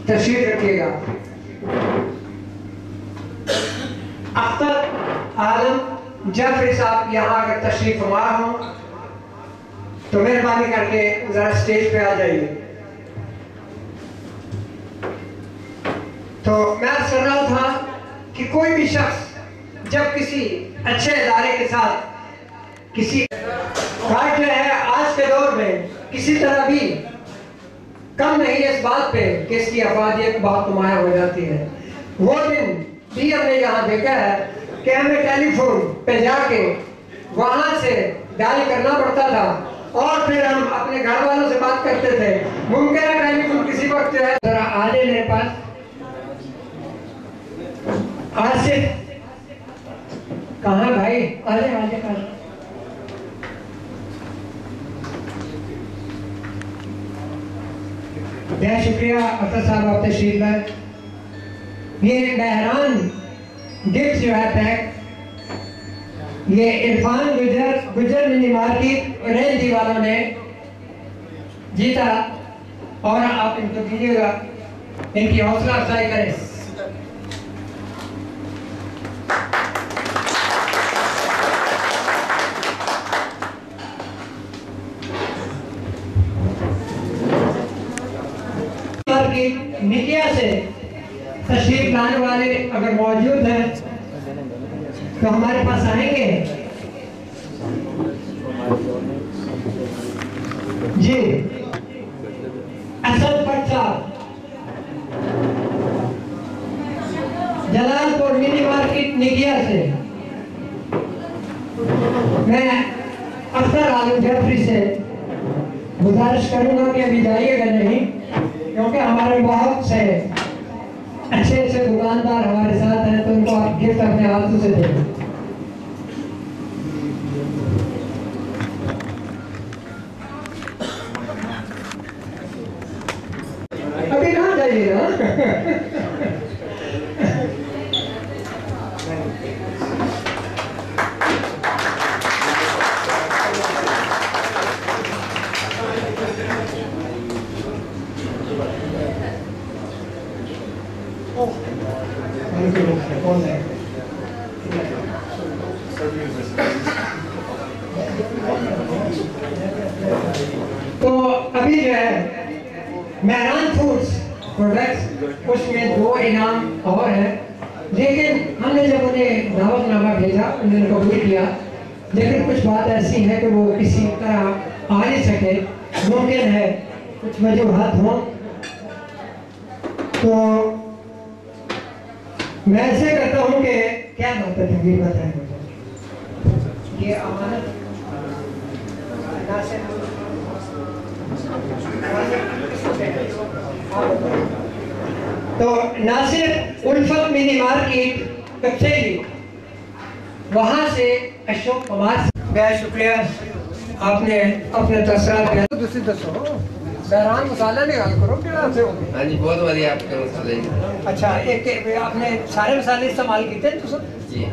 तशरीफ रखिएगा। अख्तर आलम जाफरी साहब यहाँ अगर तशरीफ फरमा हो तो मेहरबानी करके जरा स्टेज पे आ जाइए। तो मैं अर्ज कर रहा था कि कोई भी शख्स जब किसी अच्छे इदारे के साथ किसी काट है, आज के दौर में किसी तरह भी कम नहीं है इस बात पे कि इसकी अफादियत बहुत नुमाया हो जाती है। वो दिन भी हमने यहाँ देखा है कि हमें टेलीफोन पे जाके वहां से डायल करना पड़ता था और फिर हम अपने घर वालों से बात करते थे। मुमकिन है टेलीफोन किसी वक्त जो है जरा आ जाए मेरे पास। आसिफ कहाँ भाई? आजे आजे आजे। बहुत शुक्रिया अख्तर साहब, आप तशरीफ लाए। ये मेहरान गिफ्ट जो है पैक, ये इरफान गुजर मिनी मार्केट रेंज वालों ने जीता और आप इनको कीजिएगा, इनकी हौसला अफजाई करें। निकिया से तशरीफ लाने वाले अगर मौजूद हैं तो हमारे पास आएंगे जी। असद भट्ट साहब जलालपुर मिनी मार्केट निकिया से। मैं अख्तर आलम जाफरी से गुजारिश करूंगा कि अभी जाइएगा नहीं, क्योंकि हमारे बहुत से अच्छे दुकानदार हमारे साथ हैं, तो उनको आप गिफ्ट अपने हाथों से दें। अभी कहाँ जाइएगा? तो अभी जो है मेहरान फूड्स प्रोडक्ट्स, उसमें 2 इनाम और हैं, लेकिन हमने जब उन्हें दावतनामा भेजा उन्होंने कबूल किया, लेकिन कुछ बात ऐसी है कि वो किसी तरह आ नहीं सके, मुमकिन है कुछ वजूहात हों। तो मैं ऐसे करता हूँ कि क्या बात है, ये बताएं मुझे। ये अमानत तो नासिर उल्फत मिनी मार्केट कचेरी, वहां से अशोक कुमार। बहुत शुक्रिया, आपने अपने तसरात दूसरी दसो। बहरान मसाला निकाल करो गिलास से। हाँ जी, बहुत बढ़िया आपके मसाले। अच्छा, एक आपने सारे मसाले इस्तेमाल किए तो सर जी?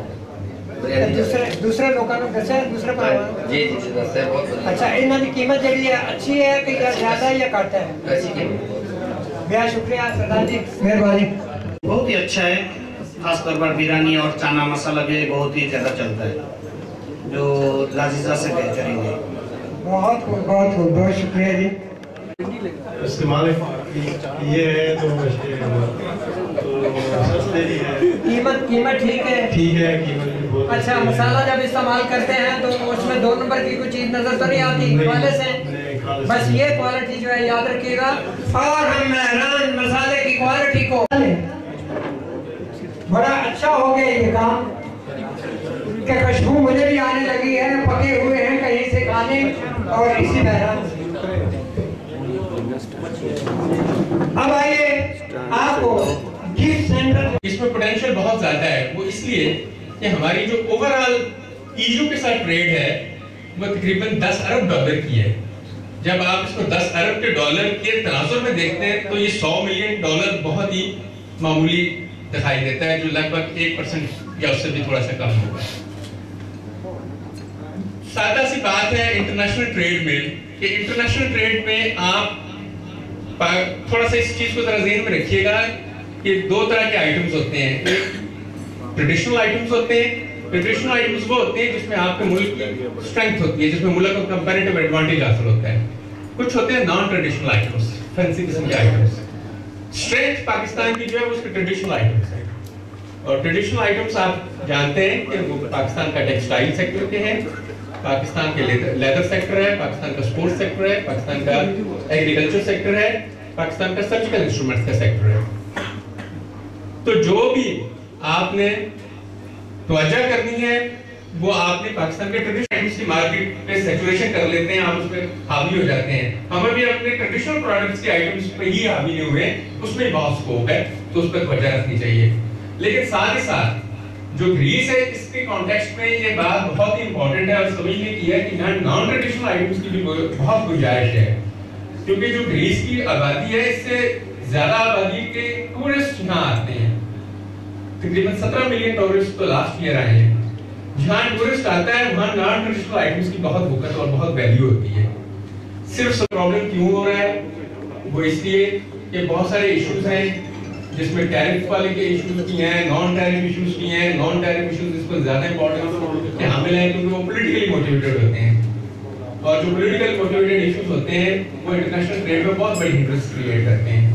दूसरे लोगों ने दसे दूसरे परिवार जी जी दसे बहुत। अच्छा, इन्हां दी कीमत जड़ी है अच्छी है कि ज्यादा है या घट है? अच्छी कीमत। बहुत शुक्रिया सरदार जी, मेहरबानी। बहुत ही अच्छा है, खासतौर पर बिरयानी और चना मसाला भी बहुत ही ज़्यादा चलता है, जो लाजीजा से बेहतरीन है। बहुत शुक्रिया जी। इस्तेमाल ये है तो सस्ते ही है। कीमत ठीक है? ठीक है, कीमत भी बहुत। अच्छा, मसाला जब इस्तेमाल करते हैं तो उसमें 2 नंबर की कोई चीज नजर तो नहीं आती वाले से? बस ये क्वालिटी जो है याद रखिएगा। और हम मेहरान मसाले की क्वालिटी को बड़ा अच्छा हो गया ये काम कि खुशबू मुझे भी आने लगी है, पके हुए हैं कहीं से खाने और इसी मेहरान से। अब आइए आपको गिफ्ट सेंटर, इसमें पोटेंशियल बहुत ज्यादा है। वो इसलिए कि हमारी जो ओवरऑल ईयू के साथ ट्रेड है वो तकरीबन 10 अरब डॉलर की है। जब आप इसको 10 अरब के डॉलर के तनाजुर में देखते हैं तो ये 100 मिलियन डॉलर बहुत ही मामूली दिखाई देता है, जो लगभग 1% या उससे भी थोड़ा सा कम होगा। सादा सी बात है इंटरनेशनल ट्रेड में कि इंटरनेशनल ट्रेड में आप थोड़ा सा इस चीज को जरा ज़हन में रखिएगा कि दो तरह के आइटम्स होते हैं। एक ट्रेडिशनल आइटम्स होते हैं। ट्रेडिशनल आइटम्स वो होते हैं जिसमें आपके मुल्क की स्ट्रेंथ होती है, जिसमें मुल्क को कंपैरेटिव एडवांटेज हासिल होता है। कुछ होते हैं नॉन ट्रेडिशनल आइटम्स, फैंसी किस्म के आइटम्स। स्ट्रेंथ पाकिस्तान की जो है उसके ट्रेडिशनल आइटम्स है। और ट्रेडिशनल आइटम्स आप जानते हैं कि वो पाकिस्तान का टेक्सटाइल सेक्टर के हैं, पाकिस्तान के लेदर सेक्टर है, पाकिस्तान का स्पोर्ट्स सेक्टर है, पाकिस्तान का एग्रीकल्चर सेक्टर है, पाकिस्तान का सर्जिकल इंस्ट्रूमेंट्स का सेक्टर है। तो जो भी आपने तवज्जो करनी है वो आपने पाकिस्तान के ट्रेडिशनल आइटम्स की मार्केट पे सैचुरेशन कर लेते हैं, आप उस पर हावी हो जाते हैं। हमें भी अपने ट्रेडिशनल प्रोडक्ट्स के आइटम्स पे ही हावी नहीं हुए, उसमें बहुत स्कोप है, तो उस पर तवज्जो रखनी चाहिए। लेकिन साथ ही साथ जो ग्रीस है, इसके कॉन्टेक्स्ट में ये बात बहुत ही इंपॉर्टेंट है और समझने की है कि यहाँ नॉन ट्रेडिशनल आइटम्स की भी बहुत गुंजाइश है, क्योंकि जो ग्रीस की आबादी है इससे ज्यादा आबादी के टूरिस्ट यहाँ आते हैं। तकरीबन 17 मिलियन टूरिस्ट तो लास्ट ईयर आए हैं। जहाँ टूरिस्ट आता है वहाँ नॉन ट्रेडिशनल आइटम्स की बहुत बुकत और बहुत वैल्यू होती है। सिर्फ प्रॉब्लम क्यों हो रहा है, वो इसलिए कि बहुत सारे इश्यूज हैं जिसमें टैरिफ वाले के इश्यूज भी हैं, नॉन टैरिफ इश्यूज भी हैं। नॉन टैरिफ इश्यूज इसको ज्यादा इंपॉर्टेंस के हामिल हैं क्योंकि वो पॉलिटिकली मोटिवेटेड होते हैं, और जो पॉलिटिकली मोटिवेटेड इश्यूज होते हैं वो इंटरनेशनल ट्रेड में बहुत बड़ी इंटरेस्ट क्रिएट करते हैं।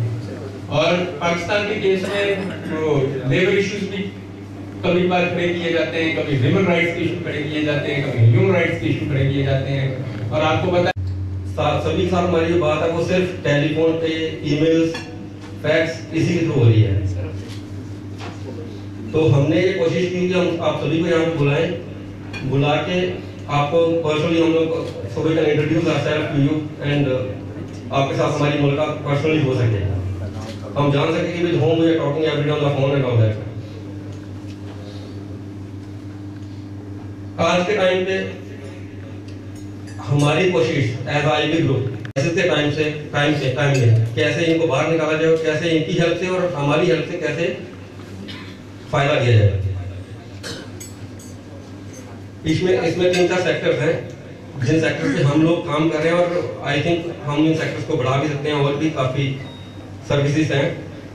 और पाकिस्तान के केस में तो लेबर इश्यूज भी कभी बार खड़े किए जाते हैं, कभी ह्यूमन राइट्स के इशू खड़े किए जाते हैं, कभी ह्यूमन राइट्स के इशू खड़े किए जाते हैं। और आपको पता है सभी साथ हमारी जो बात है वो सिर्फ टेलीफोन पे, ईमेल्स, फैक्स इसी के थ्रू हो रही है। तो हमने ये कोशिश की कि हम आप सभी को यहाँ पे बुला के आपको पर्सनली हम लोग so we can introduce ourselves to you and आपके साथ हमारी मुलाकात पर्सनली हो सके, हम जान सके कि with whom we are talking every day on the phone and all that. आज के टाइम पे हमारी कोशिश एज आईबी ग्रुप ऐसे टाइम में कैसे इनको बाहर निकाला जाए, कैसे इनकी हेल्प से और हमारी हेल्प से कैसे फायदा दिया जाए। इसमें 3-4 सेक्टर्स हैं जिन सेक्टर्स पे हम लोग काम कर रहे हैं, और आई थिंक हम इन सेक्टर्स को बढ़ा भी सकते हैं। और भी काफी सर्विसेज हैं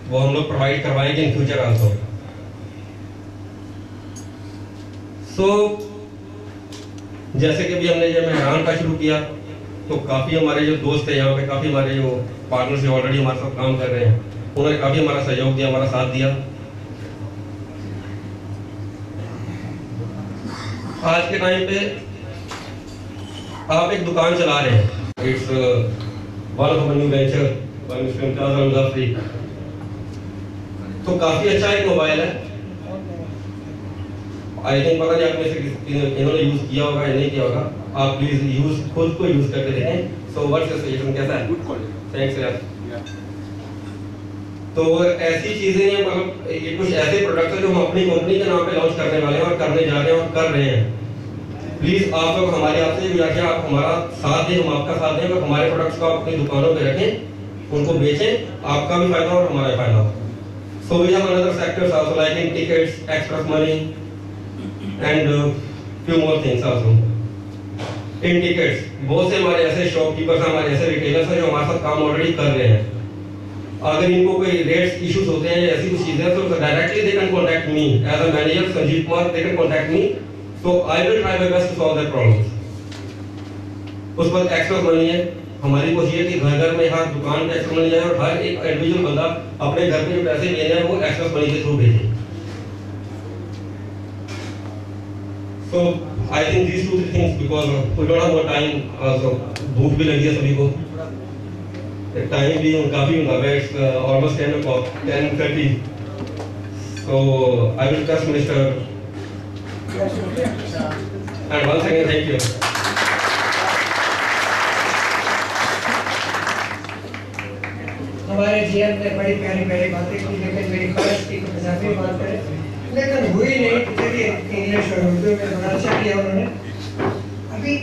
वो हम लोग प्रोवाइड करवाएंगे इन फ्यूचर आल्सो। सो जैसे कि अभी हमने जब मेहरान का शुरू किया तो काफी हमारे जो दोस्त हैं यहाँ पे, काफी हमारे जो पार्टनर्स हैं ऑलरेडी हमारे साथ काम कर रहे हैं, उन्होंने काफी हमारा सहयोग दिया, हमारा साथ दिया। आज के टाइम पे आप एक दुकान चला रहे हैं, it's one of new venture by mister Imtiaz Muzaffari, तो काफी अच्छा एक मोबाइल है। आई थिंक पता नहीं आप में से इन्होंने यूज किया होगा या नहीं किया होगा, आप प्लीज खुद को यूज करके देखें। सो व्हाट्स योर सजेशन, कैसा है? गुड क्वालिटी, थैंक्स यार। तो ऐसी चीजें हैं, मतलब ये कुछ ऐसे प्रोडक्ट्स हैं जो हम अपनी कंपनी के नाम पे लॉन्च करने वाले हैं और करने जा रहे हैं और कर रहे हैं। प्लीज आप लोग हमारी आपसे गुजारिश है, आप हमारा साथ दें, हम आपका साथ दें और हमारे प्रोडक्ट्स को आप अपनी दुकानों पे रखें, उनको बेचें, आपका भी फायदा और हमारा फायदा हो। So we have another sectors also like in tickets, express money and few more things also. In tickets, बहुत से हमारे ऐसे शॉपकीपर्स हैं, हमारे ऐसे रिटेलर्स हैं जो हमारे साथ काम ऑलरेडी कर रहे हैं। अगर इनको कोई रेट्स इश्यूज होते हैं या ऐसी कुछ चीजें तो directly they can contact me as a manager Sanjeev Kumar, they can contact me, so I will try my best to solve their problems. उस पर एक्स्ट्रा मनी है, हमारी कोशिश है कि घर में हर दुकान पे एक्स्ट्रा मनी जाए और हर एक इंडिविजुअल बंदा अपने घर पे जो पैसे लेने हैं वो एक्स्ट्रा मनी के थ्रू भेजे। So I think these 2-3 things, because we don't have more time, so भूख भी लगी है सभी को, टाइम भी काफी होगा, it's almost 10 o'clock, 10:30. So I will trust Mr. And once again thank you. हमारे जीएम ने बड़ी प्यारी प्यारी बातें की, लेकिन मेरी ख्वाहिश थी कि पंजाबी में बात करें, लेकिन हुई नहीं। चलिए इंग्लिश और उर्दू में बड़ा अच्छा किया उन्होंने। अभी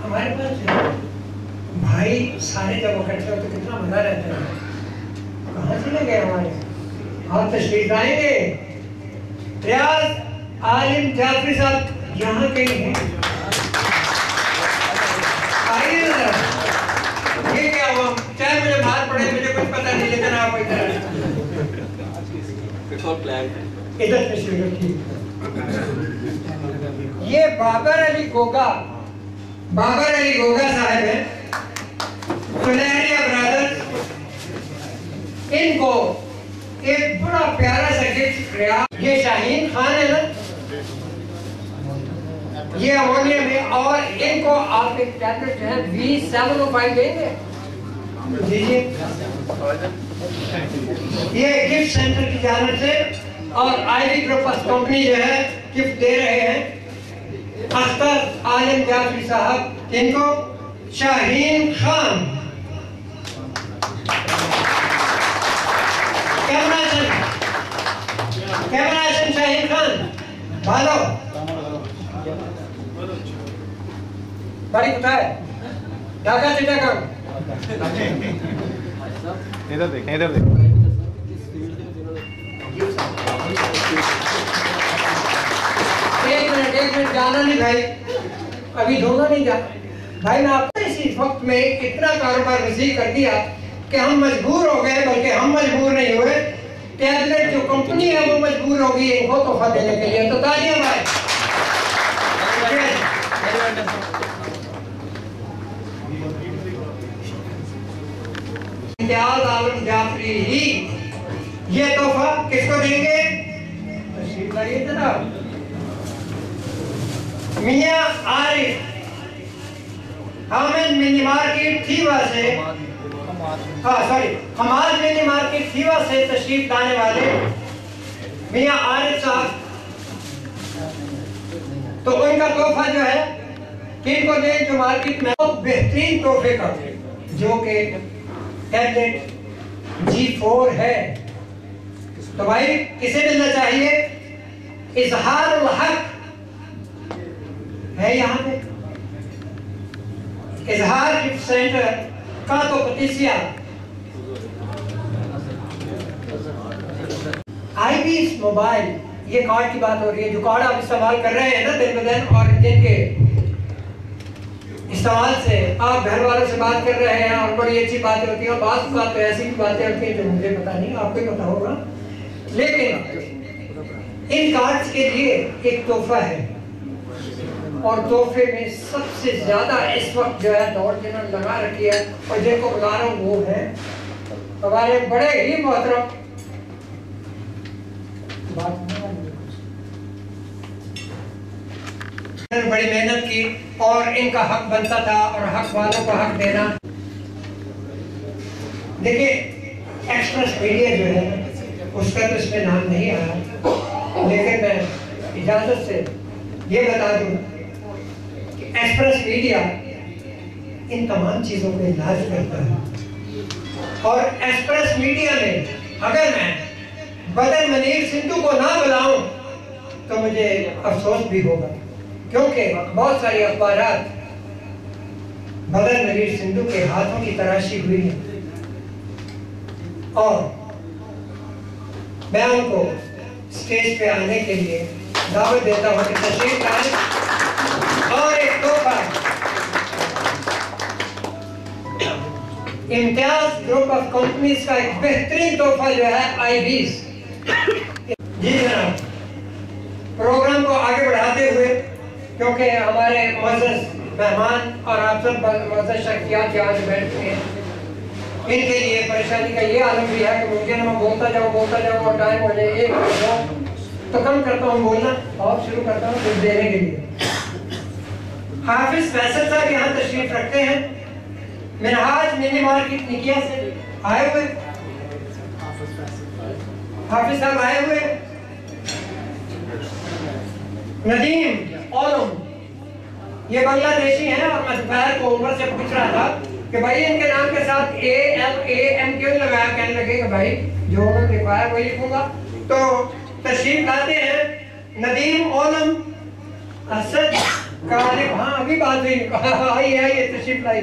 हमारे पास भाई सारे जब इकट्ठे होते कितना मजा रहता है। कहाँ चले गए हमारे, आप तशरीफ लाएंगे? रियाज आलिम जाफरी साहब यहाँ कहीं हैं, आइए। ये क्या हुआ, चाहे मुझे बाहर पड़े, मुझे कुछ आप इधर इधर तशरीफ रखिए। ये बाबर अली गोगा साहब हैं, सुनहरिया ब्रदर्स। इनको एक बड़ा प्यारा सा गिफ्ट किया। ये शाहीन खान है ना, ये अमोनिया में, और इनको आप एक टैबलेट जो है V705 देंगे, दीजिए। ये गिफ्ट सेंटर की जानिब से और आईवी ग्रुप ऑफ कंपनी जो है गिफ्ट दे रहे हैं अख्तर आलम जाफरी साहब, इनको शाहीन खान। कैमरा शाहीन खान भालो बड़ी कुठाए ढाका से ढाका। इधर देखें, इधर देखें। एक मिनट जाना नहीं भाई, अभी धोना नहीं जा भाई। मैं आपको इसी वक्त में इतना कारोबार रिसीव कर दिया कि हम मजबूर हो गए, बल्कि हम मजबूर नहीं हुए, टैबलेट जो कंपनी है वो मजबूर हो गई इनको तोहफा देने के लिए। तो तालियां भाई। इम्तियाज आलम जाफरी ही ये तोहफा किसको देंगे? तशरीफ लाइए जनाब। मियां आरिफ हामिद मिनी मार्केट थीवा से, हमाद मिनी मार्केट थीवा से तशरीफ लाने वाले मियां आरिफ साहब, तो उनका तोहफा जो है किनको दें? जो मार्केट में बेहतरीन तोहफे का, जो कि टैबलेट G4 है। तो भाई किसे मिलना चाहिए? इजहारुल हक है यहाँ पे, इजहार गिफ्ट सेंटर का तो पतीसिया। आईबीएस मोबाइल, ये कार्ड की बात हो रही है, जो कार्ड आप इस्तेमाल कर रहे हैं ना दिन ब दिन, और जिनके इस्तेमाल से आप घर वालों से बात कर रहे हैं और बड़ी अच्छी बातें होती हैं। बात तो ऐसी भी बातें होती हैं जो मुझे पता नहीं, आपको ही पता होगा। लेकिन इन कार्ड्स के लिए एक तोहफा है, और तोहफे में सबसे ज्यादा इस वक्त जो है दौड़ जिन्होंने लगा रखी है और जिनको बुला रहा हूँ वो है हमारे बड़े ही मोहतरम, बड़ी मेहनत की और इनका हक बनता था, और हक वालों को हक देना। देखिए एक्सप्रेस मीडिया जो है उसका तो इसमें नाम नहीं आया, लेकिन मैं इजाजत से ये बता दूं कि एक्सप्रेस मीडिया इन तमाम चीजों पे इलाज करता है। और एक्सप्रेस मीडिया में अगर मैं बदर मनीर सिंधु को ना बुलाऊं तो मुझे अफसोस भी होगा, क्योंकि बहुत सारी अखबारात बदर मनीर सिंधु के हाथों की तराशी हुई है, और मैं उनको स्टेज पे आने के लिए दावत देता हूं कि तशरीफ लाएं। और एक तोहफा इम्तियाज ग्रुप ऑफ कंपनीज का एक बेहतरीन तोहफा जो है आईबीएस। जी जनाब, प्रोग्राम को आगे बढ़ाते हुए, क्योंकि हमारे मुअज़्ज़ज़ मेहमान और आप सब मुअज़्ज़ज़ शख्सियत यहाँ से बैठते हैं, इनके लिए परेशानी का ये आलम भी है कि मुमकिन मैं बोलता जाऊँ और टाइम हो जाए 1 बजे, तो कम करता हूँ बोलना और शुरू करता हूँ कुछ देने के लिए। हाफिज फैसल साहब यहाँ तशरीफ रखते हैं, मिनहाज मिनी मार्केट निकिया से आए हुए। हाफिज साहब आए हुए। नदीम ओलम, ये बांग्लादेशी हैं, और मैं दोपहर को उमर से पूछ रहा था कि भाई इनके नाम के साथ ALAM क्यों लगाया, कहने लगे कि भाई जो उन्होंने लिखवाया वही लिखूंगा। तो तशरीफ लाते हैं नदीम ओलम असद कालिब। हाँ अभी बात हुई, आइए तशरीफ लाई।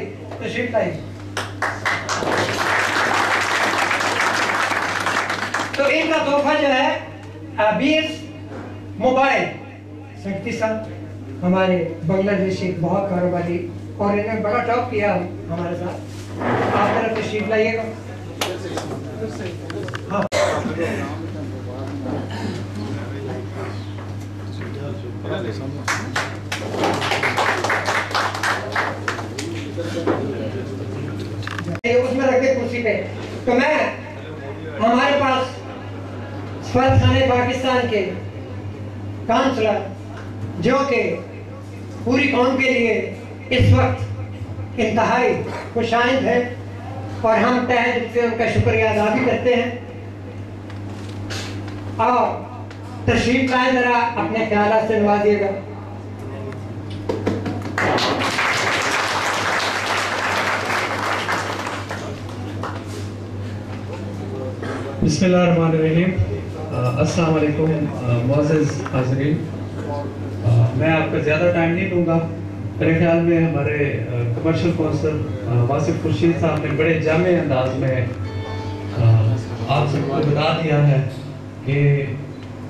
तो इनका तोहफा जो है आईबीएस मोबाइल। शक्ति साहब हमारे बांग्लादेशी बहुत कारोबारी, और इन्होंने बड़ा टॉप किया हमारे साथ। आप तरफ तशरीफ लाइएगा। उसमें रखे कुर्सी पे। तो मैं हमारे पास सफारत खाने पाकिस्तान के काउंसलर जो कि पूरी कौम के लिए इस वक्त इंतहाई खुशाइंद है और हम तहे दिल से उनका शुक्रिया अदा भी करते हैं। और तशरीफ लाए, जरा अपने ख्याल से नवाजिएगा। बिस्मिल्लाहिर्रहमानिर्रहीम। अस्सलाम वालेकुम मुअज़्ज़ज़ हाज़रीन। मैं आपका ज़्यादा टाइम नहीं लूँगा। मेरे ख्याल में हमारे कमर्शियल कौंसल वासिफ खुर्शीद साहब ने बड़े जामे अंदाज में आप सबको बता दिया है कि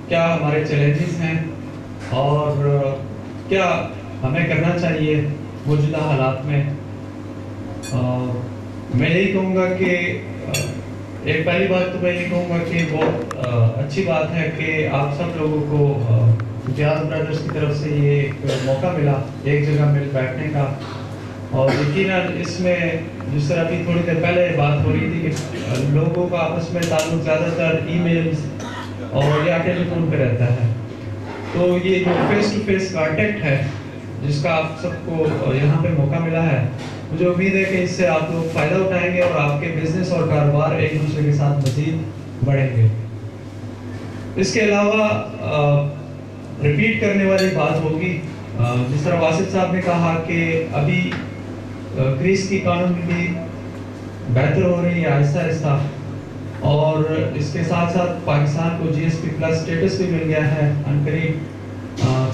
क्या हमारे चैलेंजेस हैं और क्या हमें करना चाहिए मौजूदा हालात में। मैं यही कहूँगा कि एक पहली बात तो मैं ये कहूँगा कि बहुत अच्छी बात है कि आप सब लोगों को इम्तियाज़ ब्रदर्स की तरफ से ये एक मौका मिला एक जगह मिल बैठने का। और यकीनन इसमें जिस तरह अभी थोड़ी देर पहले बात हो रही थी कि लोगों का आपस में ताल्लुक ज़्यादातर ईमेल्स और या टेलीफोन पे रहता है, तो ये जो फेस टू फेस कांटेक्ट है जिसका आप सबको यहाँ पे मौका मिला है, मुझे उम्मीद है कि इससे आप लोग फ़ायदा उठाएंगे और आपके बिजनेस और कारोबार एक दूसरे के साथ मज़ीद बढ़ेंगे। इसके अलावा रिपीट करने वाली बात होगी, जिस तरह वासिफ साहब ने कहा कि अभी ग्रीस की इकॉनमी बेहतर हो रही है आहिस्ता आहिस्ता, और इसके साथ साथ पाकिस्तान को GSP प्लस स्टेटस भी मिल गया है अनकरीब।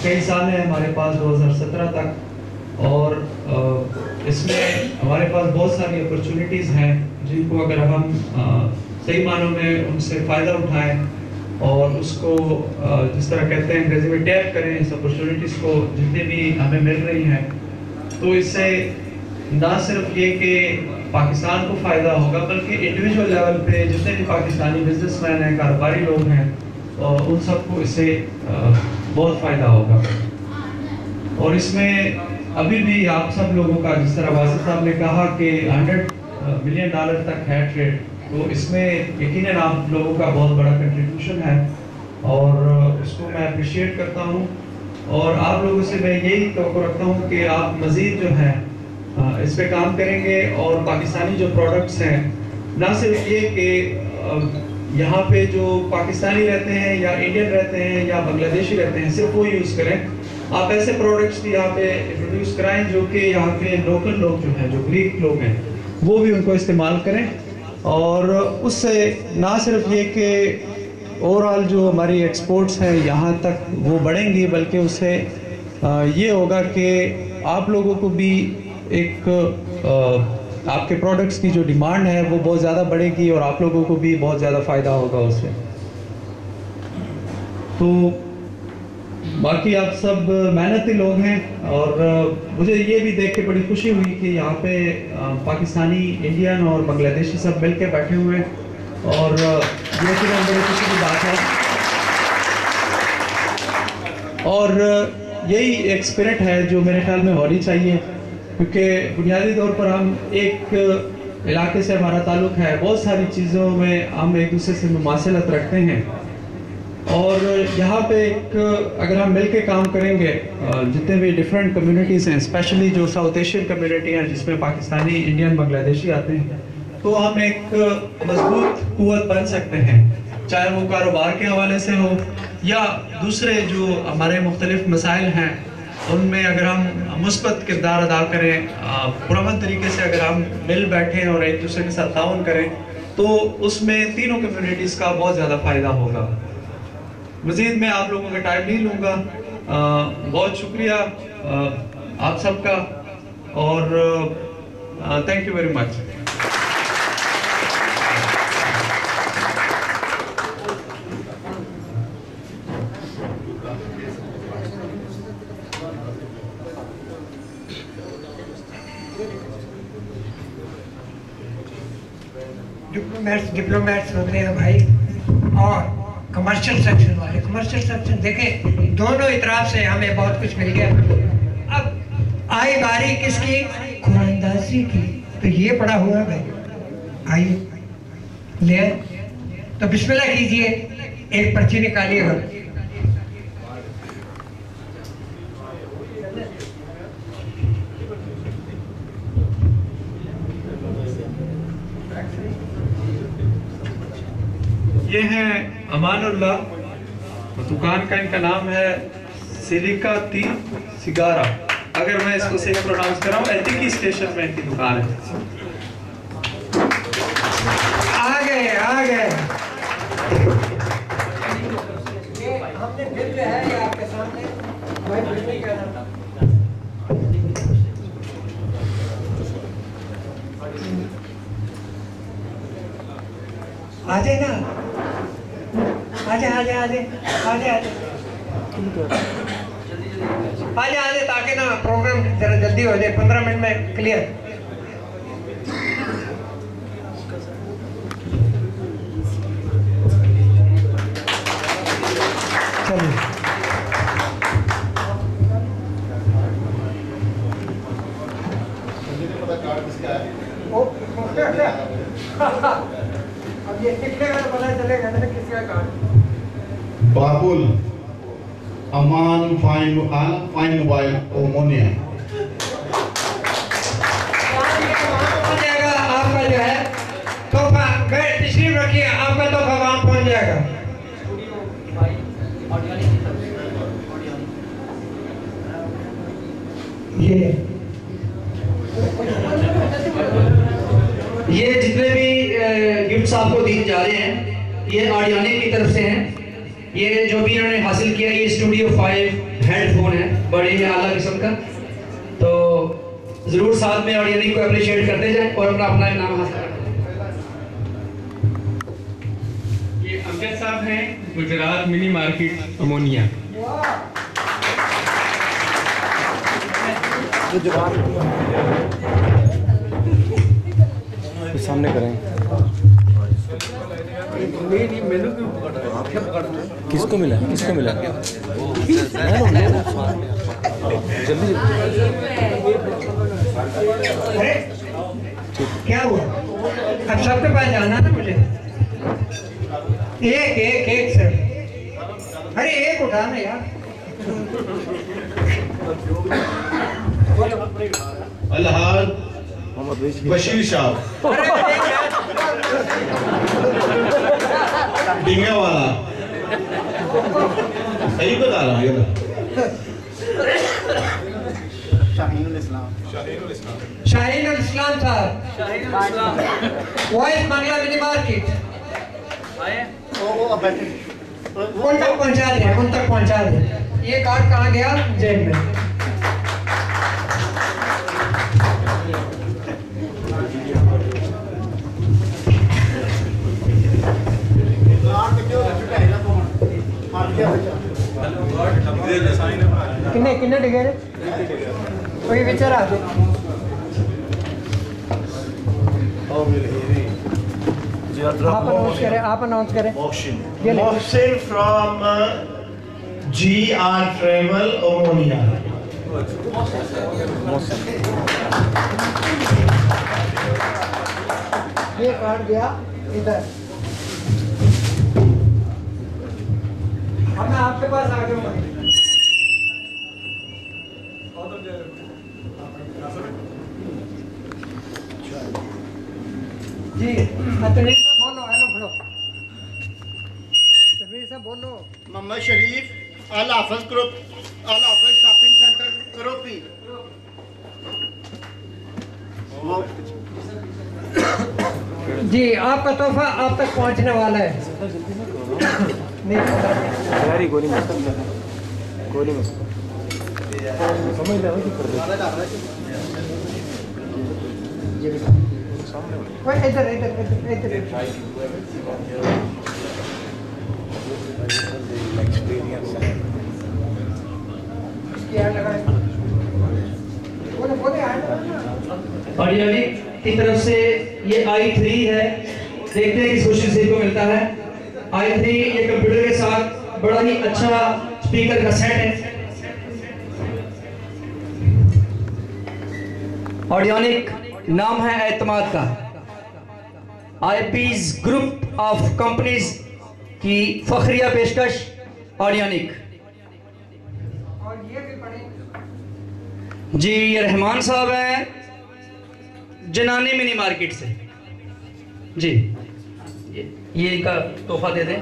कई साल हैं हमारे पास 2017 तक, और इसमें हमारे पास बहुत सारी अपॉर्चुनिटीज़ हैं जिनको अगर हम सही मानों में उनसे फ़ायदा उठाएं और उसको जिस तरह कहते हैं अंग्रेजी में टैप करें इस अपॉर्चुनिटीज़ को जितनी भी हमें मिल रही हैं, तो इससे ना सिर्फ ये कि पाकिस्तान को फ़ायदा होगा बल्कि इंडिविजुअल लेवल पे जितने भी पाकिस्तानी बिजनेसमैन हैं, कारोबारी लोग हैं, उन सबको इससे बहुत फ़ायदा होगा। और इसमें अभी भी आप सब लोगों का, जिस तरह वासिफ साहब ने कहा कि $100 मिलियन तक है ट्रेड, तो इसमें यकीनन आप लोगों का बहुत बड़ा कंट्रीब्यूशन है और उसको मैं अप्रिशिएट करता हूँ। और आप लोगों से मैं यही तवक्को रखता हूँ कि आप मज़ीद जो है इस पे काम करेंगे और पाकिस्तानी जो प्रोडक्ट्स हैं, ना सिर्फ ये कि यहाँ पे जो पाकिस्तानी रहते हैं या इंडियन रहते हैं या बांग्लादेशी रहते हैं सिर्फ वो यूज़ करें, आप ऐसे प्रोडक्ट्स भी यहाँ पे इंट्रोड्यूस कराएं जो कि यहाँ पे लोकल लोग जो हैं, जो ग्रीक लोग हैं, वो भी उनको इस्तेमाल करें। और उससे ना सिर्फ ये कि ओवरऑल जो हमारी एक्सपोर्ट्स हैं यहाँ तक वो बढ़ेंगी, बल्कि उससे ये होगा कि आप लोगों को भी एक आपके प्रोडक्ट्स की जो डिमांड है वो बहुत ज़्यादा बढ़ेगी और आप लोगों को भी बहुत ज़्यादा फ़ायदा होगा उससे। तो बाकी आप सब मेहनती लोग हैं और मुझे ये भी देख के बड़ी खुशी हुई कि यहाँ पे पाकिस्तानी, इंडियन और बांग्लादेशी सब मिल के बैठे हुए हैं और ये फिर बड़ी खुशी की बात है। और यही एक स्पिरिट है जो मेरे ख्याल में होनी चाहिए, क्योंकि बुनियादी तौर पर हम एक इलाके से हमारा ताल्लुक़ है, बहुत सारी चीज़ों में हम एक दूसरे से मुमासिलत रखते हैं और यहाँ पे एक अगर हम मिलके काम करेंगे, जितने भी डिफरेंट कम्युनिटीज़ हैं, स्पेशली जो साउथ एशियन कम्युनिटी हैं जिसमें पाकिस्तानी, इंडियन, बांग्लादेशी आते हैं, तो हम एक मजबूत कुव्वत बन सकते हैं, चाहे वो कारोबार के हवाले से हो या दूसरे जो हमारे मुख्तलिफ मसाइल हैं उनमें अगर हम मुस्बत किरदार अदा करें, पुरअमन तरीके से अगर हम मिल बैठें और एक दूसरे के साथ ताउन करें, तो उसमें तीनों कम्युनिटीज़ का बहुत ज़्यादा फ़ायदा होगा। मज़ीद मैं आप लोगों का टाइम नहीं लूँगा, बहुत शुक्रिया आप सबका और थैंक यू वेरी मच। जो डिप्लोमेट्स हो गए हैं भाई, और कमर्शियल सेक्शन वाले। कमर्शियल सेक्शन देखें, दोनों इतराफ से हमें बहुत कुछ मिल गया। अब आई बारी किसकी? कुरानदासी की। तो ये पड़ा हुआ भाई, आइए ले, तो बिस्मिल्लाह कीजिए, एक पर्ची निकालिएगा। ये है अमानुल्लाह, दुकान का इनका नाम है सिलिका टी सिगारा। अगर मैं इसको सही प्रोनाउंस कर रहा हूँ, एतिकी स्टेशन में इनकी दुकान है। आ गए हमने बिल जो है ये आपके सामने, भाई बिल नहीं करना। आजे ना, आजे ताकि ना प्रोग्राम जरा जल्दी हो जाए, 15 मिनट में क्लियर। चलिए अब ये निकलेगा तो पता चलेगा ना किसका कार्ड। बाबुल अमान फाइन मोबाइल ओमोनिया। जाएगा आपका जो है तोहफा, तशरीफ रखिए, आपका तोहफा वहाँ पहुँच जाएगा। ये जितने भी गिफ्ट्स आपको दिए जा रहे हैं, ये ऑडियोनिक की तरफ से हैं। ये जो भी इन्होंने हासिल किया, ये स्टूडियो 5 हेडफोन है, बड़े ही आला किस्म का। तो जरूर साथ में ऑडियोनिक को अप्रिशिएट करते जाएं और अपना नाम हासिल करें। ये अमजद साहब हैं, गुजरात मिनी मार्केट अमोनिया। सामने करें। किसको मिला? जल्दी अरे क्या हुआ? अब सबके पास जाना ना मुझे। एक सर, अरे एक उठाना यार। अलहाज बशीर शाह डिंगे वाला, सही बता रहा हूँ। शाहीन उल इस्लाम साहब, वॉइस मंगला मिनी मार्केट। उन तक पहुंचा दे। ये कार्ड कहाँ गया? जेब में। किन्ने डिगे ने? कोई विचार आ जाए। आप अनाउंस करें। Mohsin from GR travel Omonia. ये कार्ड गया इधर। अब मैं आपके पास आ जाऊंगा। जी तनवीर साहब बोलो, हेलो बोलो। तनवीर साहब बोलो। मोहम्मद शरीफ अल हाफिज ग्रुप, अल हाफिज शॉपिंग सेंटर करोपी। जी आपका तोहफा आप तक पहुंचने वाला है। नहीं गोली में समझ ले इधर ऑडियोनिक की तरफ से ये i3 है, देखते हैं किस क्वेश्चन से को मिलता है। i3 ये कंप्यूटर के साथ बड़ा ही अच्छा स्पीकर का सेट है। ऑडियोनिक नाम है एतमाद का। आईपीज ग्रुप ऑफ कंपनीज की फखरिया पेशकश ऑडियोनिक। और ये भी पढ़े जी ये रहमान साहब हैं जनानी मिनी मार्केट से। जी ये इनका तोहफा दे दें।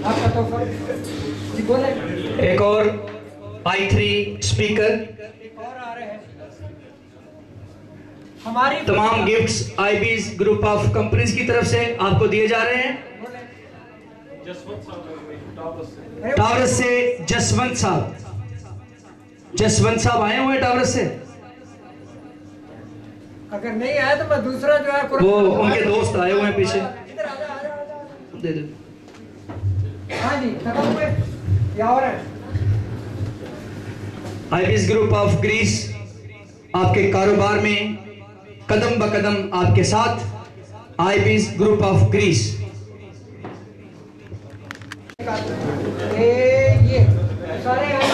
आपका तोहफा जी बोले। एक और i3 स्पीकर। एक और आ रहे हैं हमारी तमाम गिफ्ट्स आईबीज ग्रुप ऑफ कंपनीज की तरफ से आपको दिए जा रहे हैं। टावरस से जसवंत साहब आए हुए हैं टावरस से। अगर नहीं आया तो मैं दूसरा जो है वो उनके दोस्त आए हुए हैं पीछे। इधर आजा। दे दो। हाँ जी खत्म हुए या और है। आईबीज ग्रुप ऑफ ग्रीस आपके कारोबार में कदम ब कदम आपके साथ। आईबीज ग्रुप ऑफ ग्रीस। ये सारे हैं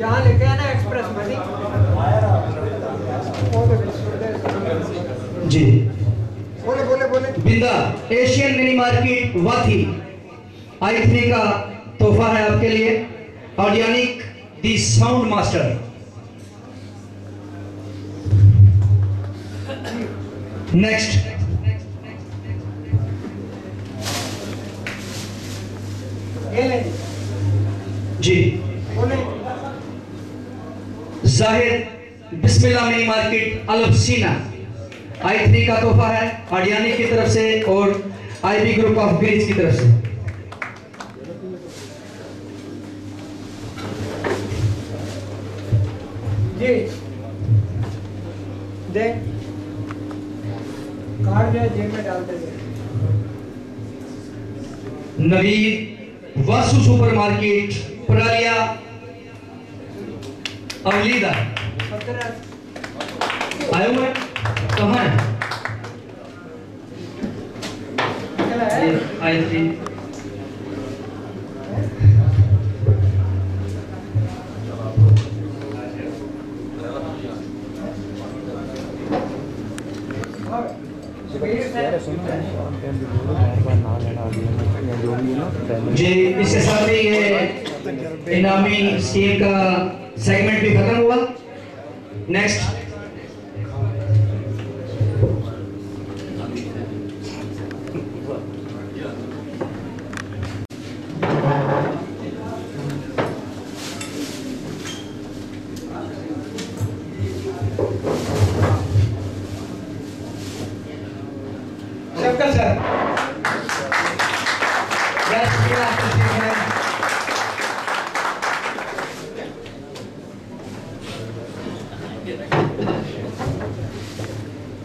यहाँ लेके आना एक्सप्रेस मनी। जी बोले बिंदा एशियन मिनी मार्केट वाथी i3 का तोहफा है आपके लिए। ऑडियोनिक दी साउंड मास्टर। नेक्स्ट ये ले जी बोले। जाहिर बिस्मिल्लाह मिनी मार्केट अलबसीना i3 का तोहफा है ऑडियोनिक की तरफ से और आईबी ग्रुप ऑफ ग्रीस की तरफ से। जी दे कार्ड जो है जेब में डालते थे। नवीद वासु सुपरमार्केट परालिया अवलीदा आए हुए कहाँ है? i3 जी इसके साथ ही ये इनामी स्कीम का सेगमेंट भी खत्म हुआ। नेक्स्ट सबका सर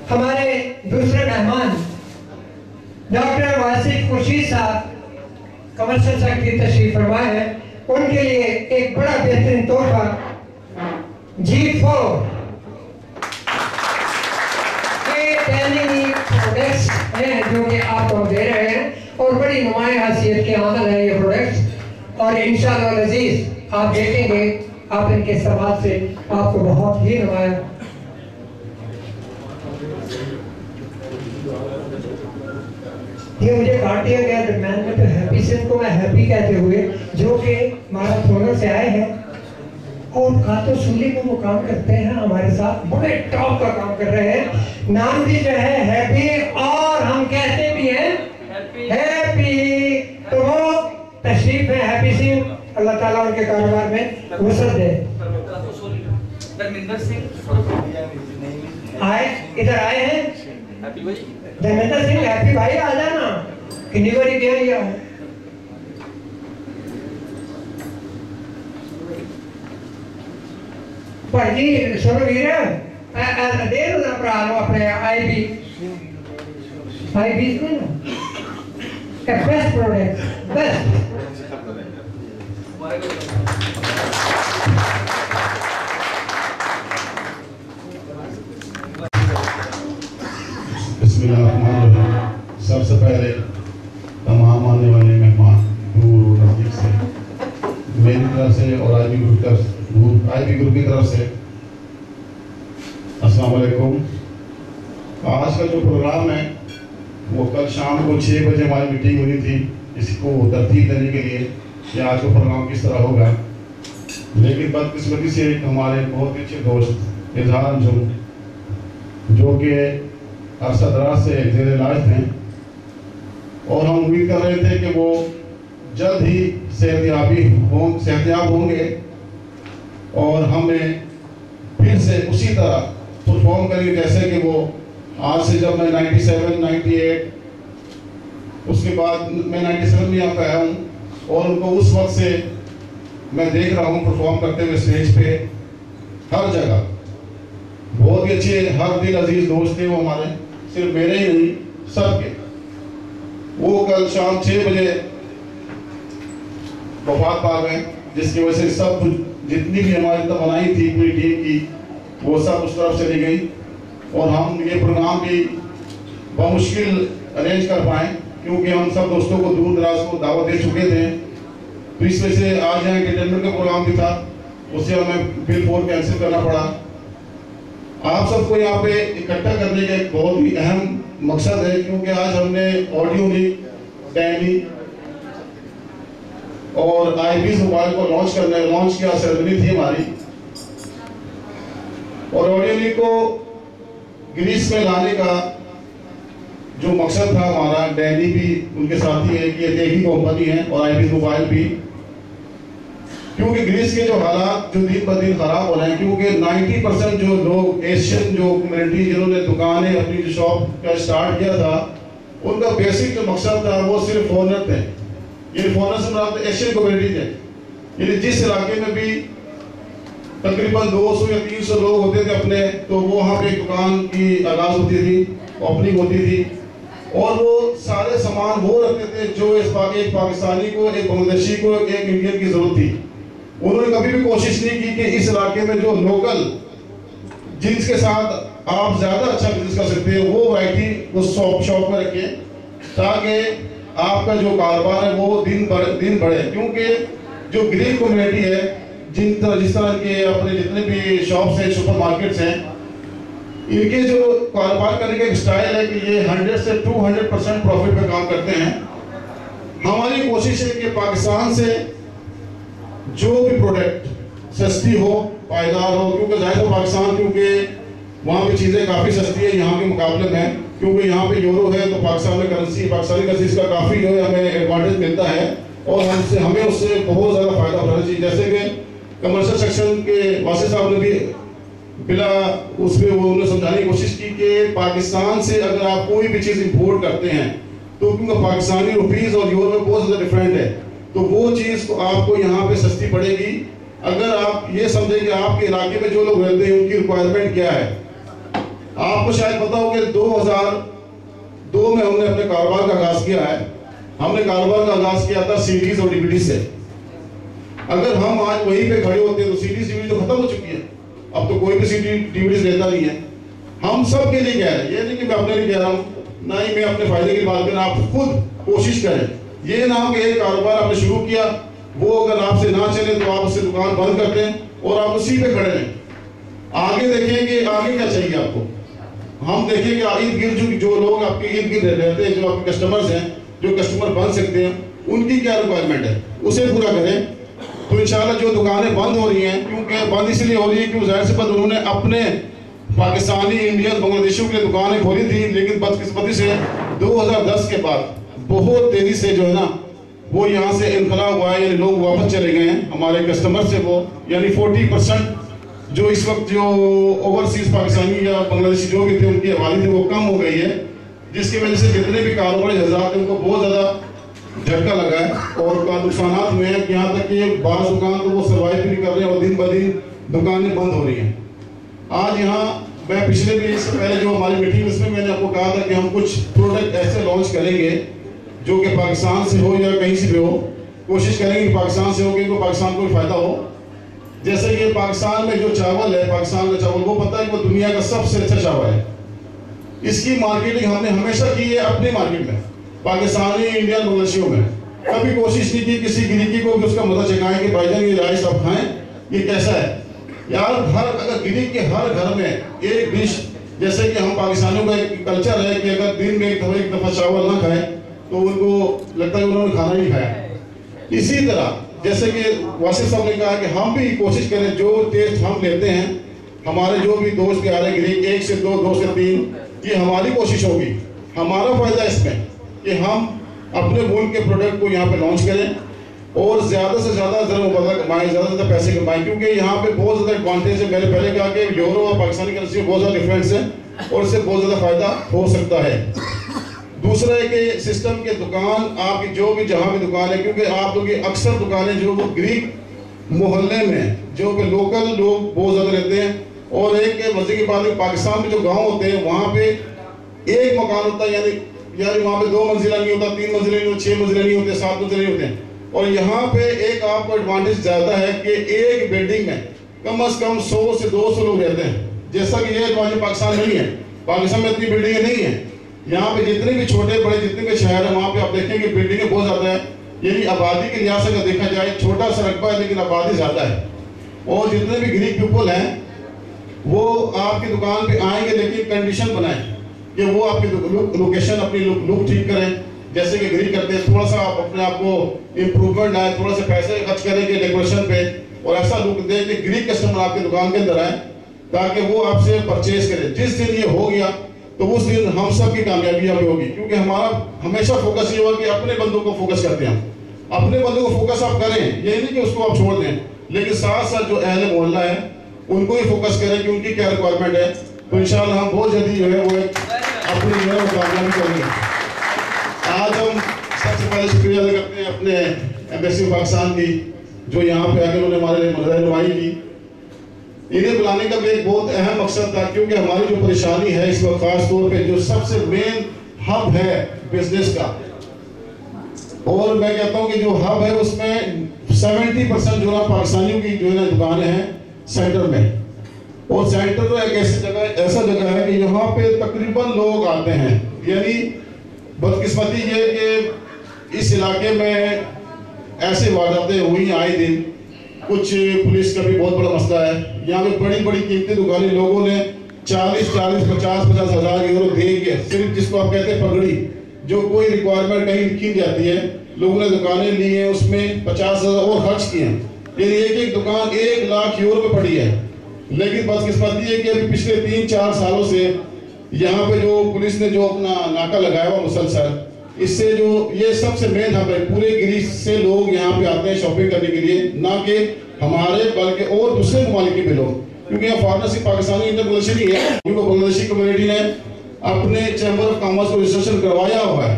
हमारे दूसरे मेहमान डॉक्टर वासिफ खुर्शीद साहब कमर्शियल सेक्रेटरी तशरीफ फरमाए हैं। उनके लिए एक बड़ा बेहतरीन तोहफा G4 के प्रोडक्ट्स हैं जो कि आपको दे रहे हैं और बड़ी नुमाया हैसियत के आमल है ये प्रोडक्ट्स। और इंशाअल्लाह अज़ीज़ आप देखेंगे आप इनके इस्तेमाल से आपको बहुत ही नुमाया ये मुझे काट दिया गया दरम्यान में। तो हैप्पी सिंह को मैं हैप्पी कहते हुए जो कि माराथोनर से आए हैं और खातो सूली में वो काम करते हैं हमारे साथ, बड़े टॉप का काम कर रहे हैं। नाम भी जो है हैप्पी और हम कहते भी हैं हैप्पी। तो वो तशरीफ है हैप्पी सिंह, अल्लाह ताला उनके कारोबार में वसअत दे। धर्मेंद्र सिंह आए इधर आए हैं धर्मेंद्र सिंह हैप्पी भाई आ जाना। कितनी बारी गया ये भाई सुनो वीर दे दो ना भरा लो अपने आईबी में ना बेस्ट प्रोडक्ट बेस्ट पहले तमाम आने वाले मेहमान दूर और नज़दीक से मेरी तरफ से और आईबी ग्रुप की तरफ से अस्सलाम वालेकुम। आज का जो प्रोग्राम है वो कल शाम को 6 बजे हमारी मीटिंग हुई थी इसको तरतीब देने के लिए कि आज का प्रोग्राम किस तरह होगा, लेकिन बदकिस्मती से हमारे बहुत अच्छे दोस्त इजहार अंजुम जो कि अरसा दराज से ज़ेर इलाज थे और हम उम्मीद कर रहे थे कि वो जल्द ही सेहतयाब होंगे और हमें फिर से उसी तरह परफॉर्म करेंगे जैसे कि वो आज से जब मैं 97, 98 उसके बाद मैं 97 में यहाँ पे आया हूँ और उनको उस वक्त से मैं देख रहा हूँ परफॉर्म करते हुए स्टेज पे हर जगह। बहुत ही अच्छे हर दिल अजीज दोस्त थे वो हमारे, सिर्फ मेरे ही नहीं सबके। वो कल शाम 6 बजे वफात पा गए, जिसकी वजह से सब जितनी भी हमारी बनाई थी पूरी टीम की वो सब उस तरफ चली गई और हम ये प्रोग्राम भी बमुश्किल अरेंज कर पाए क्योंकि हम सब दोस्तों को दूर दराज को दावत दे चुके थे। तो इस वजह से आज यहाँ एंटरटेनमेंट का प्रोग्राम भी था, उससे हमें बिल 4 कैंसिल करना पड़ा। आप सबको यहाँ पे इकट्ठा करने का एक बहुत ही अहम मकसद है क्योंकि आज हमने ऑडियोनिक, डैनी और आईबीज मोबाइल को लॉन्च किया, सेरेमनी थी हमारी। और ऑडियोनिक को ग्रीस में लाने का जो मकसद था हमारा, डैनी भी उनके साथ ही है कि एक ही कंपनी है और आईबीज मोबाइल भी, क्योंकि ग्रीस के जो हालात जो दिन ब दिन खराब हो रहे हैं क्योंकि 90% जो लोग एशियन जो कम्युनिटी जिन्होंने दुकानें अपनी जो शॉप का स्टार्ट किया था उनका बेसिक जो मकसद था वो सिर्फ फॉरनर थे। ये फॉरनर से मतलब एशियन कम्युनिटी थे, यानी जिस इलाके में भी तकरीबन 200 या 300 लोग होते थे अपने, तो वो वहाँ पे दुकान की आगाज होती थी, ओपनिंग होती थी और वो सारे सामान वो रखते थे जो एक पाकिस्तानी को, एक बांग्लादेशी को, एक इंडियन की जरूरत थी। उन्होंने कभी भी कोशिश नहीं की कि इस इलाके में जो लोकल जिनके साथ आप ज्यादा अच्छा बिजनेस कर सकते हैं वो वैरायटी वो शॉप में रखें ताकि आपका जो कारोबार है वो दिन बढ़े। क्योंकि जो गरीब कम्युनिटी है जिस तरह के अपने जितने भी शॉप्स हैं, सुपर मार्केट्स हैं, इनके जो कारोबार करने का स्टाइल है कि ये 100 से 200% प्रॉफिट पे काम करते हैं। हमारी कोशिश है कि पाकिस्तान से जो भी प्रोडक्ट सस्ती हो, पायदार हो, क्योंकि जाहिर है पाकिस्तान क्योंकि वहाँ पे चीज़ें काफ़ी सस्ती है यहाँ के मुकाबले में, क्योंकि यहाँ पे यूरो है तो पाकिस्तान में पाकिस्तानी करेंसी का काफ़ी जो है हमें एडवांटेज मिलता है और हमें उससे बहुत ज़्यादा फायदा उठाना चाहिए। जैसे कि कमर्शियल सेक्शन के वासिफ साहब ने भी बिला उसमें वो उन्होंने समझाने की कोशिश की कि पाकिस्तान से अगर आप कोई भी चीज़ इंपोर्ट करते हैं तो क्योंकि पाकिस्तानी रुपीज़ और यूरो में बहुत ज़्यादा डिफरेंट है, तो वो चीज़ को आपको यहाँ पे सस्ती पड़ेगी अगर आप ये समझें कि आपके इलाके में जो लोग रहते हैं उनकी रिक्वायरमेंट क्या है। आपको शायद पता हो कि 2002 में हमने अपने कारोबार का आगाज किया है। हमने कारोबार का आगाज किया था सीडीज और डीवीडी से। अगर हम आज वहीं पे खड़े होते हैं तो सीडीज डीवीडी तो खत्म हो चुकी है, अब तो कोई भी सीडी डीवीडी लेता नहीं है। हम सब के लिए कह रहे हैं, ये नहीं कि मैं अपने लिए कह रहा हूँ, ना ही मैं अपने फायदे की बात करें, आप खुद कोशिश करें। ये ना हो कि एक कारोबार आपने शुरू किया, वो अगर आपसे ना चले तो आप उससे दुकान बंद कर दें और आप उसी पे खड़े रहें। आगे देखेंगे आगे क्या चाहिए आपको, हम देखेंगे इर्द गिर्द जो लोग आपके इर्द गिर्द रहते हैं, जो आपके कस्टमर्स हैं, जो कस्टमर बन सकते हैं, उनकी क्या रिक्वायरमेंट है उसे पूरा करें। तो इंशाल्लाह जो दुकानें बंद हो रही हैं, क्योंकि बंद इसलिए हो रही है क्योंकि जाहिर सी बात उन्होंने अपने पाकिस्तानी, इंडियन, बांग्लादेशियों के लिए दुकानें खोली थी, लेकिन बदकिस्मती से 2010 के बाद बहुत तेजी से जो है ना वो यहाँ से इनखला हुआ है, यानी लोग वापस चले गए हैं हमारे कस्टमर से। वो यानी 40% जो इस वक्त जो ओवरसीज पाकिस्तानी या बांग्लादेशी जो भी थे उनकी आबादी थी वो कम हो गई है, जिसकी वजह से जितने भी कारोबारी हजरात हैं उनको बहुत ज़्यादा झटका लगा है और नुकसान हुए हैं। यहाँ तक कि बाज़ दुकान तो वो सर्वाइव भी नहीं कर रहे हैं और दिन ब दिन दुकानें बंद हो रही हैं। आज यहाँ मैं पिछले भी इससे पहले जो हमारी मीटिंग उसमें मैंने आपको कहा था कि हम कुछ प्रोडक्ट ऐसे लॉन्च करेंगे जो कि पाकिस्तान से हो या कहीं से भी हो, कोशिश करेंगे कि पाकिस्तान से हो कि पाकिस्तान को फ़ायदा हो। जैसे कि पाकिस्तान में जो चावल है, पाकिस्तान का चावल, वो पता है कि वो दुनिया का सबसे अच्छा चावल है। इसकी मार्केटिंग हमने हमेशा की है अपनी मार्केट में, पाकिस्तानी इंडियन बांग्लादेशियों में कभी कोशिश नहीं की किसी गिरिकी को उसका मजा चखाएं कि भाईजान ये राइस आप खाएं, ये कैसा है यार। अगर गिरिक के हर घर में एक डिश, जैसे कि हम पाकिस्तानियों का एक कल्चर है कि अगर दिन में एक दफा चावल ना खाए तो उनको लगता है उन्होंने खाना नहीं खाया। इसी तरह जैसे कि वासिफ साहब ने कहा कि हम भी कोशिश करें जो टेस्ट हम लेते हैं, हमारे जो भी दोस्त आ रहे गिरिक 1 से 2, 2 से 3, ये हमारी कोशिश होगी, हमारा फायदा इसमें कि हम अपने मुल्क के प्रोडक्ट को यहाँ पे लॉन्च करें और ज़्यादा से ज़्यादा ज़रा मुबारक कमाएं, ज़्यादा से ज़्यादा पैसे कमाएं, क्योंकि यहाँ पे बहुत ज़्यादा एडवांटेज है। मैंने पहले कहा कि यूरो और पाकिस्तानी करेंसी में बहुत ज़्यादा डिफरेंस है और इससे बहुत ज़्यादा फायदा हो सकता है। दूसरा है कि सिस्टम के दुकान आपकी जो भी जहाँ भी दुकान है, क्योंकि आप लोग की अक्सर दुकानें जो वो ग्रीक मोहल्ले में जो कि लोकल लोग बहुत ज़्यादा रहते हैं, और एक मजे की बात है पाकिस्तान में जो गाँव होते हैं वहाँ पे एक मकान होता है, यानी वहाँ पे 2 मंजिला नहीं होता, 3 मंजिले नहीं होते, 6 मंजिले नहीं होते, 7 मंजिले नहीं होते। और यहाँ पे एक आपको एडवांटेज ज़्यादा है कि एक बिल्डिंग में कम से कम 100 से 200 लोग रहते हैं, जैसा कि ये एडवांटेज पाकिस्तान में नहीं है। पाकिस्तान में इतनी बिल्डिंगें नहीं है। यहाँ पे जितने भी छोटे बड़े जितने भी शहर है वहाँ पे आप देखेंगे बिल्डिंगें बहुत ज़्यादा है, यानी आबादी के लिहाज से अगर देखा जाए छोटा सा रकबा है लेकिन आबादी ज़्यादा है। और जितने भी ग्रीक पीपल हैं वो आपकी दुकान पे आएंगे, लेकिन कंडीशन बनाएं कि वो आपकी लोकेशन अपनी लुक ठीक करें, जैसे कि ग्रीक करते हैं। थोड़ा सा आप अपने आप को इम्प्रूवमेंट आए, थोड़ा सा पैसे खर्च करेंगे डेकोरेशन पे और ऐसा लुक दें कि ग्रीक कस्टमर आपकी दुकान के अंदर आए ताकि वो आपसे परचेज करें। जिस दिन ये हो गया तो उस दिन हम सब की कामयाबी होगी, क्योंकि हमारा हमेशा फोकस ये होगा कि अपने बंदों को फोकस करते हैं। अपने बंदों को फोकस आप करें, ये नहीं कि उसको आप छोड़ दें, लेकिन साथ साथ जो अहले मोहल्ला है उनको ही फोकस करें कि उनकी क्या रिक्वायरमेंट है। तो इंशाल्लाह हम बहुत जल्दी जो है वो अपनी जो है वो कामयाबी करेंगे। आज हम सबसे पहले शुक्रिया अदा करते हैं अपने एम्बेसी पाकिस्तान की, जो यहाँ पे आकर उन्होंने हमारे लिए रहनुमाई की। इन्हें बुलाने का भी एक बहुत अहम मकसद था, क्योंकि हमारी जो परेशानी है इस वक्त खास तौर पे जो सबसे मेन हब है बिजनेस का, और मैं कहता हूँ कि जो हब है उसमें 70% जो है पाकिस्तानियों की जो है दुकानें हैं सेंटर में। और सेंटर एक ऐसा जगह है कि यहाँ पे तकरीबन लोग आते हैं। यानी बदकिस्मती ये कि इस इलाके में ऐसे वारदातें हुई आए दिन, कुछ पुलिस का भी बहुत बड़ा मसला है। यहाँ पे बड़ी बड़ी कीमती दुकानें लोगों ने 40-50 हज़ार यूरो दे के, सिर्फ जिसको आप कहते हैं पगड़ी, जो कोई रिक्वायरमेंट कहीं लिखी जाती है, लोगों ने दुकानें ली हैं, उसमें 50,000 और खर्च किए हैं। यानी एक दुकान 1 लाख यूरो में पड़ी है। लेकिन बदकिस्मती है कि अभी पिछले 3-4 सालों से यहाँ पे जो पुलिस ने जो अपना नाका लगाया हुआ मुसलसल, इससे जो ये सबसे मेन हब है, पूरे ग्रीस से लोग यहाँ पे आते हैं शॉपिंग करने के लिए, ना कि हमारे बल्कि और दूसरे ममालिक के भी लोग, क्योंकि यहाँ फॉरनर सिर्फ पाकिस्तानी इंटरनेशनल नहीं है, क्योंकि बांग्लादेशी कम्युनिटी ने अपने चैम्बर ऑफ कॉमर्स को रजिस्ट्रेशन करवाया हुआ है।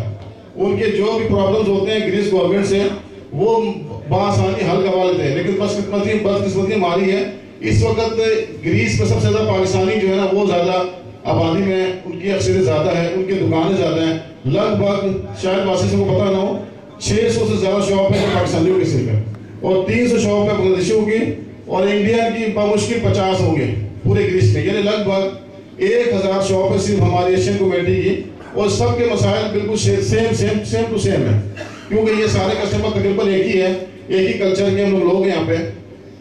उनके जो भी प्रॉब्लम्स होते हैं ग्रीस गवर्नमेंट से वो बआसानी हल करवा लेते हैं। लेकिन बदकिस्मती हमारी है, इस वक्त ग्रीस में सबसे ज्यादा पाकिस्तानी जो है ना वो ज्यादा आबादी में उनकी अक्सरियत ज्यादा है, उनकी दुकानें ज्यादा हैं। लगभग शायद वासिफ को पता ना हो 600 से ज्यादा शॉप है पाकिस्तानियों की सिर्फ है, और 300 शॉप है बांग्लादेशियों की, और इंडिया की बामुश्किल 50 होंगे पूरे ग्रीस में। यानी लगभग 1000 शॉप है सिर्फ हमारी एशियन कम्युनिटी की, और सबके मसाइल बिल्कुल सेम टू सेम है, क्योंकि ये सारे कस्टमर तकरीबन एक ही है, एक ही कल्चर के हम लोग हैं यहाँ पे।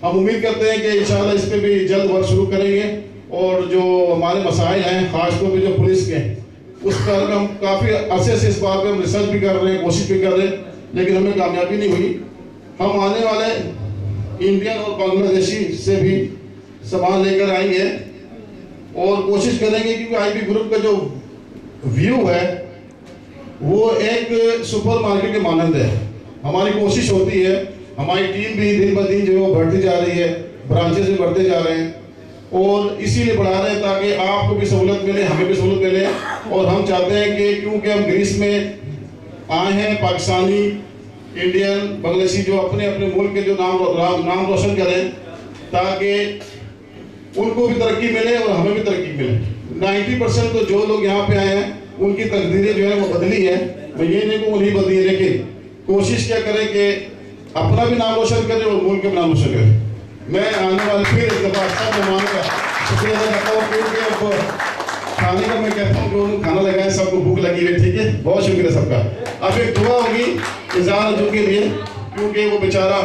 हम उम्मीद करते हैं कि इंशाल्लाह इस पे भी जल्द वर्क शुरू करेंगे, और जो हमारे मसाइल हैं खासतौर पे जो पुलिस के, उस पर हम काफ़ी अरसे से इस बात पे हम रिसर्च भी कर रहे हैं, कोशिश भी कर रहे हैं, लेकिन हमें कामयाबी नहीं हुई। हम आने वाले इंडियन और बांग्लादेशी से भी सामान लेकर आएंगे और कोशिश करेंगे, क्योंकि आईबी ग्रुप का जो व्यू है वो एक सुपर मार्केट के मानंद है। हमारी कोशिश होती है, हमारी टीम भी दिन ब दिन जो है वो बढ़ती जा रही है, ब्रांचेस भी बढ़ते जा रहे हैं, और इसीलिए बढ़ा रहे हैं ताकि आपको भी सहूलत मिले, हमें भी सहूलत मिले। और हम चाहते हैं कि क्योंकि हम ग्रीस में आए हैं, पाकिस्तानी, इंडियन, बांग्लादेशी जो अपने अपने मुल्क के जो नाम रोशन करें, ताकि उनको भी तरक्की मिले और हमें भी तरक्की मिले। 90% तो जो लोग यहाँ पे आए हैं उनकी तकदीरें जो है वो बदली है, मैं ये नहीं कहूँ नहीं बदली है, लेकिन कोशिश क्या करें कि अपना भी नाम रोशन करें और मुल्क का भी नाम रोशन करें। मैं आने वाले फिर इस दफा सब मेहमान का शुक्रिया अदा करता हूँ, क्योंकि अब खाने का मैं कहता हूँ जो खाना लगाए सबको भूख लगी है, ठीक है, बहुत शुक्रिया सबका। अब एक दुआ होगी इज़हार अर्जुन के लिए, क्योंकि वो बेचारा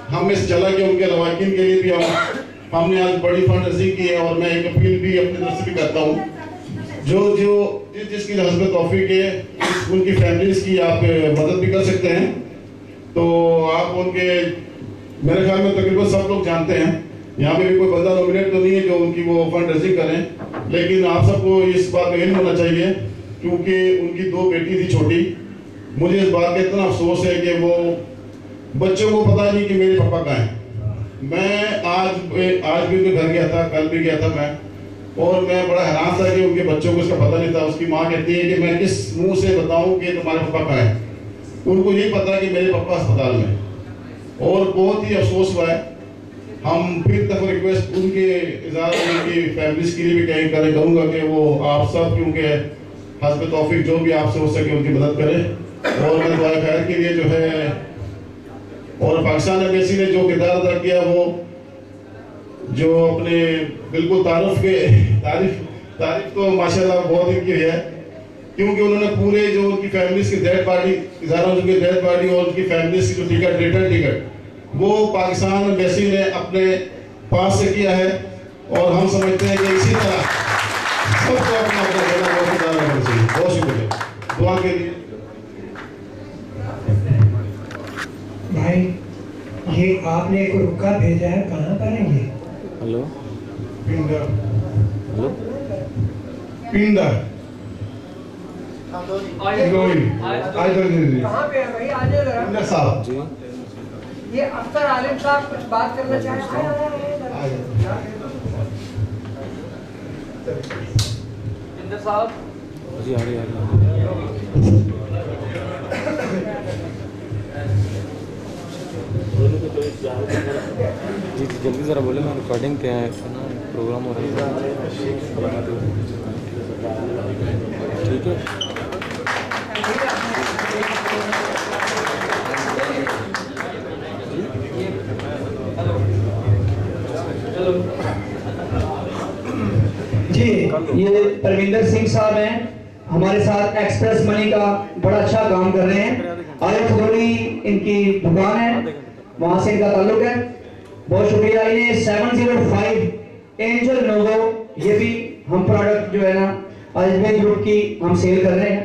हम में से चला गया। उनके लवाकिन के लिए भी हमने आज बड़ी फंड रेज़ी की है, और मैं एक अपील भी अपनी तरफ से भी करता हूँ, जिसकी हस्बत तौफीक है उनकी फैमिलीज़ की आप मदद भी कर सकते हैं। तो आप उनके, मेरे ख्याल में तकरीबन सब लोग जानते हैं, यहाँ पे भी कोई बंदा नॉमिनेट तो नहीं है जो उनकी वो फंड रेज़िंग करें, लेकिन आप सबको इस बात का इल्म होना चाहिए, क्योंकि उनकी 2 बेटी थी छोटी। मुझे इस बात का इतना अफसोस है कि वो बच्चों को पता नहीं कि मेरे पापा कहाँ हैं। मैं आज भी उनके घर गया था, कल भी गया था मैं, और मैं बड़ा हैरान था कि उनके बच्चों को इसका पता नहीं था। उसकी माँ कहती है कि मैं किस मुंह से बताऊं कि तुम्हारे पापा कहाँ हैं। उनको यही पता कि मेरे पापा अस्पताल में, और बहुत ही अफसोस हुआ है। हम फिर तक रिक्वेस्ट उनके इज़हार उनकी फैमिलीज के लिए भी करूँगा कि वो आप सब, क्योंकि हस्ब तौफीक जो भी आपसे हो सके उनकी मदद करें। और मैं दुआ खैर के लिए जो है, और पाकिस्तान एम्बेसी ने जो किरदार अदा किया, वो जो अपने बिल्कुल तारीफ तो माशाल्लाह बहुत इनकी है, क्योंकि उन्होंने पूरे जो उनकी फैमिलीज की डेड बॉडी, इज़हार उनकी डेड बॉडी और उनकी फैमिलीज की जो रिटर्न टिकट वो पाकिस्तान एम्बेसी ने अपने पास से किया है। और हम समझते हैं कि इसी तरह सबको अपना अपना देना बहुत चाहिए। बहुत शुक्रिया दुआ के लिए। भाई ये आपने एक रुका भेजा है, कहाँ पर है ये? हेलो पिंडा, हेलो पिंडा कहाँ पे है भाई? आ जाओ जरा। पिंडा साहब जी, ये अख्तर आलिम साहब कुछ बात करना चाहते हैं। इंदर साहब जी आ रही है। जी जल्दी ज़रा बोले, मैं रिकॉर्डिंग पे है ना, प्रोग्राम हो रहा है। ठीक है। जी, ये परविंदर सिंह साहब हैं, हमारे साथ एक्सप्रेस मनी का बड़ा अच्छा काम कर रहे हैं। आलिम खदोली इनकी दुकान है, वहां से इनका ताल्लुक है। बहुत शुक्रिया। इन्हें 705 एंजल नोवो, ये भी हम प्रोडक्ट जो है ना अजमेर ग्रुप की हम सेल कर रहे हैं।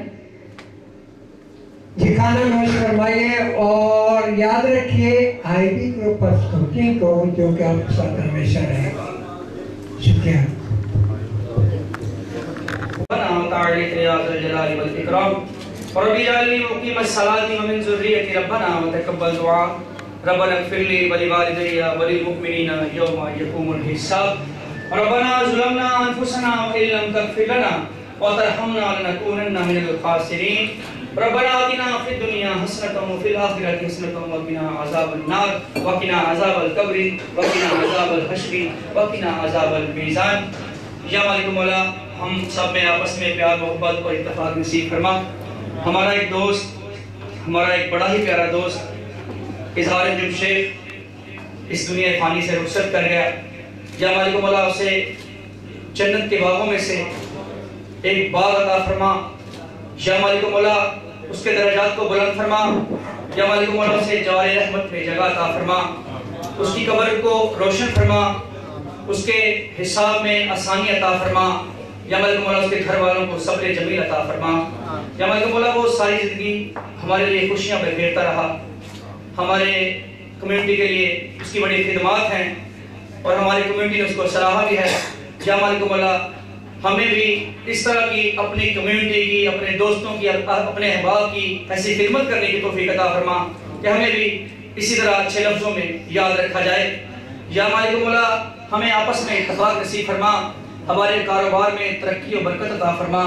जी खाना नोश फरमाइए, और याद रखिए आईबी ग्रुप ऑफ कुकिंग को, जो कि आपके साथ हमेशा रहेगा। शुक्रिया। रब्बना इग़फिरली व लिवालिदैया व लिलमुमिनीना यौमा यक़ूमुल हिसाब। रब्बना ज़लमना अनफुसना व इन लम तग़फिर लना व तरहमना लनकूनन्ना मिनल ख़ासिरीन। रब्बना आतिना फ़िद दुनिया हसनतन व फिल आखिरति हसनतन व क़िना अज़ाबन नार व क़िना अज़ाबल क़ब्र व क़िना अज़ाबल हश्र व क़िना अज़ाबल मीज़ान। या मालिक मौला, हम सब में आपस में प्यार मोहब्बत और इत्तेफ़ाक़ नसीब फरमा। हमारा एक दोस्त, हमारा एक बड़ा ही प्यारा दोस्त इज़हार अर्जुन शेख इस दुनिया फ़ानी से रुखसत कर गया। या मालिक मौला, उसे जन्नत के बागों में से एक बाग अता फरमा। या मालिक मौला, उसके दर्जात को बुलंद फरमा। या मालिक मौला, उसे जवारे रहमत में जगह अता फरमा। उसकी कब्र को रोशन फरमा, उसके हिसाब में आसानी अता फरमा। या मालिक मौला, उसके घर वालों को सब्र जमील अता फरमा। या मालिक मौला, वो सारी ज़िंदगी हमारे लिए खुशियाँ बिखेरता रहा। हमारे कम्युनिटी के लिए उसकी बड़ी खिदमत हैं, और हमारी कम्युनिटी ने उसको सराहा भी है। या मालिक मौला, हमें भी इस तरह की अपनी कम्युनिटी की, अपने दोस्तों की, अपने अहबाब की ऐसी खिदमत करने की तौफीक अता फरमा कि हमें भी इसी तरह अच्छे लफ्ज़ों में याद रखा जाए। या मालिक मौला, हमें आपस में इत्तेफाक नसीब फरमा, हमारे कारोबार में तरक्की और बरकत अता फरमा।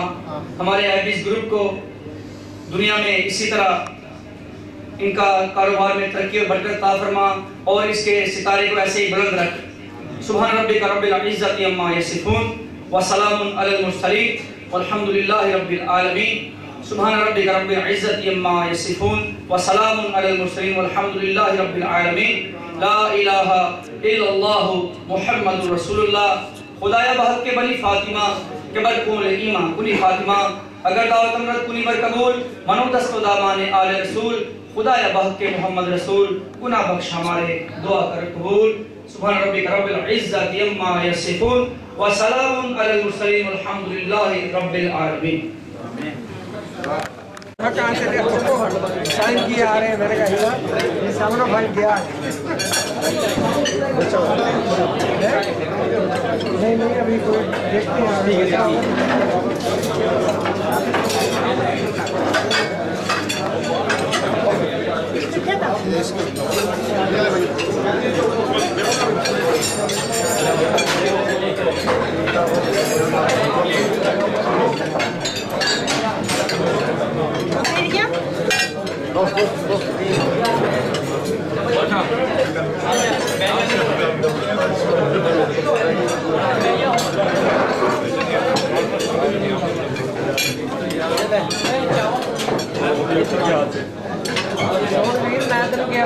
हमारे आईबीएस ग्रुप को दुनिया में इसी तरह इनका कारोबार में तरक्की और बरकत अता फरमा, और इसके सितारे को ऐसे ही बुलंद रख। सुभान रब्बिका रब्बिल इज़्ज़ति अम्मा यसिफून व सलामुन अलल मुरसलीन वल्हम्दुलिल्लाहि रब्बिल आलमीन। सुभान रब्बिका रब्बिल इज़्ज़ति अम्मा यसिफून व सलामुन अलल मुरसलीन वल्हम्दुलिल्लाहि रब्बिल आलमीन। ला इलाहा इल्लल्लाहु मुहम्मदुर रसूलुल्लाह। खुदाया बहक के बनी फातिमा के बरकूल ईमा कुनी फातिमा अगर दावत अमरत कुनी बर कबूल मनो दस्तो दामाने आले रसूल खुदा या बहक के मोहम्मद रसूल गुनाह बख्श हमारे दुआ कर कबूल सुभान रब्बिक रब्बिल इज्जति अम्मा यसिफून व सलामुन अलल मुरसलीन वल्हम्दुलिल्लाहि रब्बिल आलमीन। कहाँ से साइन किए आ रहे हैं मेरे का ये सामने भाई गया नहीं अभी कोई देखते हैं मैं तो क्या